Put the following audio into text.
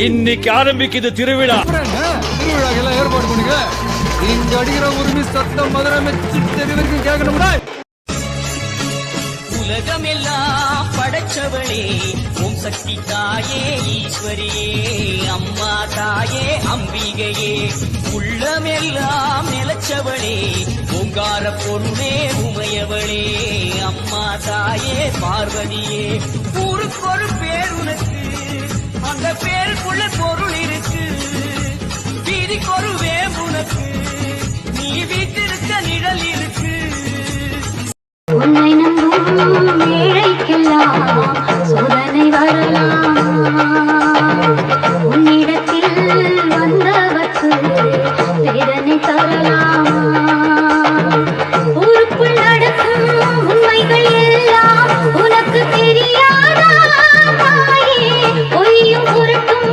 இன்னைக்கு ஆரம்பிக்குது திருவிழா. திருவிழாக்கெல்லாம் ஏற்பாடு பண்ணுங்க. இங்க அடிக்கிற உரிமை சத்தம் மதுரை மெச்சு தெருவிற்கு கேட்கணும்டா. உலகமெல்லாம் படைச்சவளே ஓம் சக்தி தாயே ஈஸ்வரியே அம்மா தாயே அம்பிகையே உள்ளமெல்லாம் நிலச்சவளே ஓங்கார பொருளே உமையவளே அம்மா தாயே பார்வதியே ஊருக்கொரு பேர் உனக்கு அந்த பேருக்குள்ள பொருள் இருக்கு வீதிக்கொரு வேம்புனக்கு நீ வீட்டிருக்க நிழல் இருக்கு உன்னை நம்பும் ஏழைக்கெல்லாம் சோதனை வரலாம் உன்னிடத்தில் வந்தவர்க்கு வேதனை தரலாம் ஊருக்குள் நடக்கும் உண்மைகள் எல்லாம் உனக்கு தெரியாதா தாயே பொய்யும் புரட்டும்